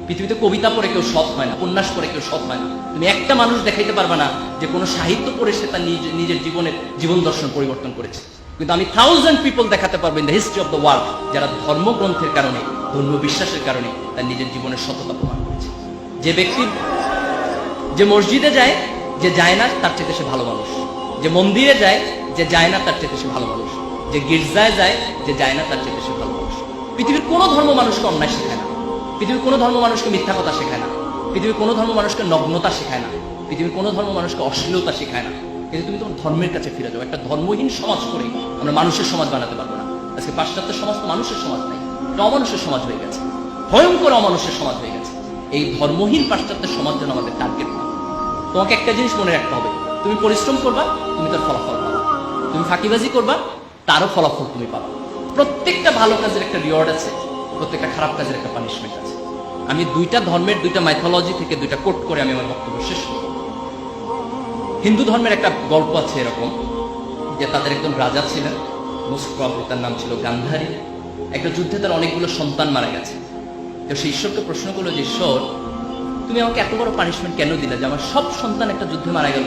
পৃথিবীতে কবিতা পড়ে কেউ সৎ হয় না, উপন্যাস পড়ে কেউ সৎ হয় না। তুমি একটা মানুষ দেখাইতে পারবে না যে কোনো সাহিত্য পড়ে সে তার নিজের জীবন দর্শন পরিবর্তন করেছে। কিন্তু আমি 1000 পিপল দেখাতে পারবো in the history of the world যারা ধর্মগ্রন্থের কারণে, ধর্মীয় বিশ্বাসের কারণে তার নিজের জীবনের সততা প্রমাণ করেছে। যে ব্যক্তি যে মসজিদে যায়, যে যায় না তার চেয়ে সে ভালো মানুষ। যে মন্দিরে যায়, যে যায় না তার চেয়ে সে ভালো মানুষ। যে গির্জায় যায়, যে যায় না তার চেয়ে সে ভালো মানুষ। পৃথিবীর কোনো ধর্ম মানুষকে অন্যায় শেখায় না, পৃথিবীর কোনো ধর্ম মানুষকে মিথ্যা কথা শেখায় না, পৃথিবীর কোনো ধর্ম মানুষকে নগ্নতা শেখায় না, পৃথিবীর কোনো ধর্ম মানুষকে অশ্লীলতা শেখায় না। কিন্তু তুমি তোমার ধর্মের কাছে ফিরে যাও। একটা ধর্মহীন সমাজ করে আমরা মানুষের সমাজ বানাতে পারবো না। আজকে পাশ্চাত্য সমাজ তো মানুষের সমাজ নাই, এটা অমানুষের সমাজ হয়ে গেছে, ভয়ঙ্কর অমানুষের সমাজ হয়ে গেছে। এই ধর্মহীন পাশ্চাত্য সমাজ যেন আমাদের টার্গেট না। তোমাকে একটা জিনিস মনে রাখতে হবে, তুমি পরিশ্রম করবা, তুমি তার ফলাফল পাবা। তুমি ফাঁকিবাজি করবা, তারও ফলাফল তুমি পাবা। প্রত্যেকটা ভালো কাজের একটা রিওয়ার্ড আছে, প্রত্যেকটা খারাপ কাজের একটা পানিশমেন্ট আছে। আমি দুইটা ধর্মের দুইটা মাইথোলজি থেকে দুইটা কোট করে আমি আমার বক্তব্য শেষ করব। হিন্দু ধর্মের একটা গল্প আছে এরকম যে তাদের একজন রাজা ছিলেন, মোস্ট প্রবাবলি তার নাম ছিল গান্ধারী। একটা যুদ্ধে তার অনেকগুলো সন্তান মারা গেছে। তো সে ঈশ্বরকে প্রশ্ন করলো যে ঈশ্বর, তুমি আমাকে এত বড় পানিশমেন্ট কেন দিলে যে আমার সব সন্তান একটা যুদ্ধে মারা গেল?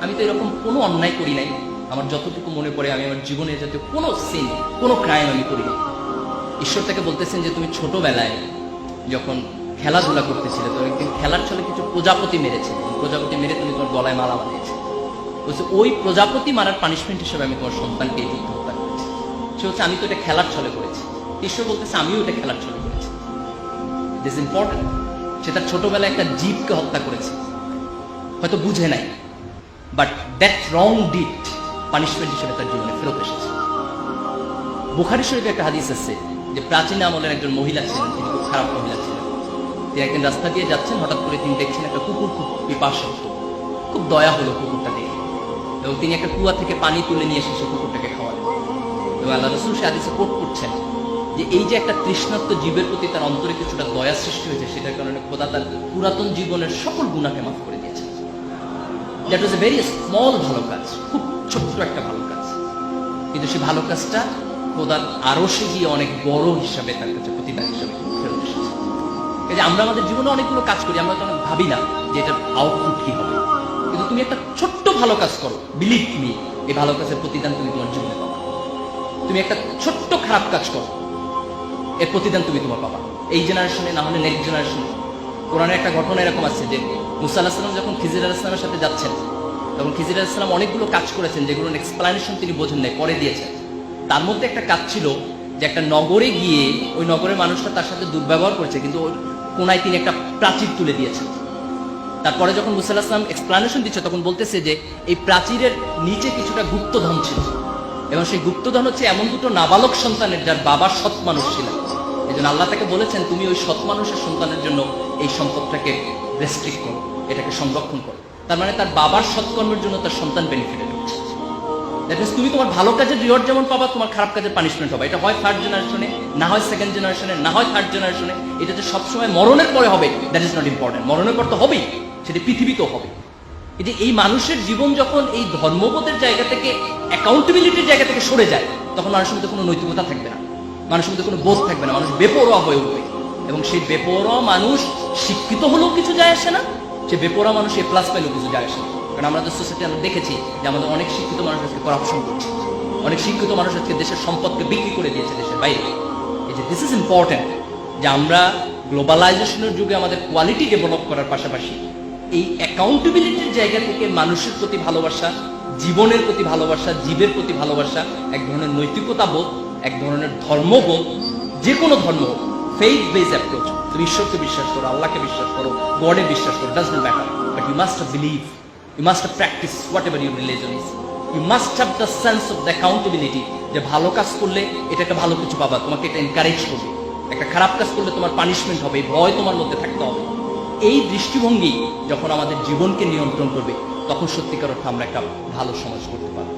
আমি তো এরকম কোনো অন্যায় করি নাই, আমার যতটুকু মনে পড়ে আমি আমার জীবনে জাতীয় কোনো সিন, কোনো ক্রাইম আমি করিনি। ঈশ্বর তাকে বলতেছেন যে তুমি ছোটবেলায় যখন খেলাধুলা করতেছিলে, তো একদিন খেলার ছলে কিছু প্রজাপতি মেরেছে, প্রজাপতি মেরে তুমি তোমার গলায় মালা বানিয়েছে। বলছে ওই প্রজাপতি মারার পানিশমেন্ট হিসেবে আমি তোমার সন্তানকে এই যুদ্ধ হত্যা করেছি। সে হচ্ছে আমি তো এটা খেলার ছলে করেছি। ঈশ্বর বলতেছে আমিও এটা খেলার ছলে করেছি। This important. সে তার ছোটবেলায় একটা জীবকে হত্যা করেছে, হয়তো বুঝে নাই, but that wrong did punishment হিসেবে তার জীবনে ফেরত এসেছে। বুখারী শরীফে একটা হাদিস আছে যে প্রাচীন আমলের একজন মহিলা ছিলেন, তিনি খুব খারাপ মহিলা ছিলেন। তিনি একদিন রাস্তা দিয়ে যাচ্ছেন, হঠাৎ করে তিনি দেখছেন একটা কুকুর খুব পিপাসার্ত। খুব দয়া হলো কুকুরটা দেখে, এবং তিনি একটা কুয়া থেকে পানি তুলে নিয়ে এসে সে কুকুরটাকে খাওয়ালেন। এবং আল্লাহ রাসূল সে হাদিসে কোট করছেন যে এই যে একটা তৃষ্ণার্ত জীবের প্রতি তার অন্তরে কিছুটা দয়া সৃষ্টি হয়েছে, সেটার কারণে খোদা তার পুরাতন জীবনের সকল গুনাহকে মাফ করে দিয়েছেন। That was a very small ভালো কাজ, খুব ছোট্ট একটা ভালো কাজ, কিন্তু সেই ভালো কাজটা খোদার আরশে গিয়ে অনেক বড় হিসাবে তার কাছে প্রতিদান হিসাবে ফেরত এসেছে। এই যে আমরা আমাদের জীবনে অনেকগুলো কাজ করি, আমরা তো অনেক ভাবি না যে এটার আউটপুট কি হবে, কিন্তু তুমি একটা ছোট্ট ভালো কাজ করো, বিলিভ মি, এই ভালো কাজের প্রতিদান তুমি তোমার জীবনে পাবা। তুমি একটা ছোট্ট খারাপ কাজ করো, এর প্রতিদান তুমি তোমার পাবা, এই জেনারেশনে না হলে নেক্সট জেনারেশনে। কোরআনের একটা ঘটনা এরকম আছে যে মুসা আলাইহিস সালাম যখন খিজির আলাইহিস সালামের সাথে যাচ্ছেন, তখন খিজির আলাইহিস সালাম অনেকগুলো কাজ করেছেন যেগুলোর এক্সপ্লানেশন তিনি বোঝেন নাই, পরে দিয়েছেন। তার মধ্যে একটা কাজ ছিল যে একটা নগরে গিয়ে ওই নগরের মানুষটা তার সাথে দুর্ব্যবহার করেছে, কিন্তু ওর কোনায় তিনি একটা প্রাচীর তুলে দিয়েছেন। তারপরে যখন মুসা আলাইহিস সালাম এক্সপ্লানেশন দিচ্ছে, তখন বলতেছে যে এই প্রাচীরের নিচে কিছুটা গুপ্তধন ছিল, এবং সেই গুপ্তধন হচ্ছে এমন দুটো নাবালক সন্তানের যার বাবা সৎ মানুষ ছিলেন। এই জন্য আল্লাহ তাকে বলেছেন তুমি ওই সৎ মানুষের সন্তানের জন্য এই সম্পদটাকে রেস্ট্রিক্ট করো, এটাকে সংরক্ষণ করো। তার মানে তার বাবার সৎকর্মের জন্য তার সন্তান বেনিফিটেড হচ্ছে। দ্যাট মিনস তুমি তোমার ভালো কাজের রিওয়ার্ড যেমন পাবা, তোমার খারাপ কাজের পানিশমেন্ট হবে। এটা হয় থার্ড জেনারেশনে, না হয় সেকেন্ড জেনারেশনে, না হয় থার্ড জেনারেশনে। এটা যে সবসময় মরণের পরে হবে দ্যাট ইজ নট ইম্পর্টেন্ট। মরণের পর তো হবেই, সেটা পৃথিবীতেও হবে। যে এই মানুষের জীবন যখন এই ধর্মবোধের জায়গা থেকে, অ্যাকাউন্টেবিলিটির জায়গা থেকে সরে যায়, তখন মানুষের মধ্যে কোনো নৈতিকতা থাকবে না, মানুষের মধ্যে কোনো বোধ থাকবে না, মানুষ বেপরোয়া হয়ে উঠবে। এবং সেই বেপরোয়া মানুষ শিক্ষিত হলেও কিছু যায় আসে না, সে বেপরোয়া মানুষ এ প্লাস পাইলেও কিছু যায় আসে না। কারণ আমাদের সোসাইটি আমরা দেখেছি যে আমাদের অনেক শিক্ষিত মানুষ আজকে করাপশন করছে, অনেক শিক্ষিত মানুষ আজকে দেশের সম্পদকে বিক্রি করে দিয়েছে দেশের বাইরে। এই যে দিস ইজ ইম্পর্টেন্ট যে আমরা গ্লোবালাইজেশনের যুগে আমাদের কোয়ালিটি ডেভেলপ করার পাশাপাশি এই অ্যাকাউন্টেবিলিটির জায়গা থেকে মানুষের প্রতি ভালোবাসা, জীবনের প্রতি ভালোবাসা, জীবের প্রতি ভালোবাসা, এক ধরনের নৈতিকতা বোধ, এক ধরনের ধর্মবোধ, যে কোনো ধর্ম, ফেইথ বেস অ্যাপ্রোচ। তুমি ঈশ্বরকে বিশ্বাস করো, আল্লাহকে বিশ্বাস করো, গডে বিশ্বাস করো, does not matter, but you must believe, you must practise whatever your religion is. You must have the sense of the accountability, যে ভালো কাজ করলে এটা একটা ভালো কিছু পাবা, তোমাকে এটা এনকারেজ করবে। একটা খারাপ কাজ করলে তোমার পানিশমেন্ট হবে, ভয় তোমার মধ্যে থাকতে হবে। এই দৃষ্টিভঙ্গি যখন আমাদের জীবনকে নিয়ন্ত্রণ করবে, তখন সত্যিকার অর্থে আমরা একটা ভালো সমাজ করতে পারবো।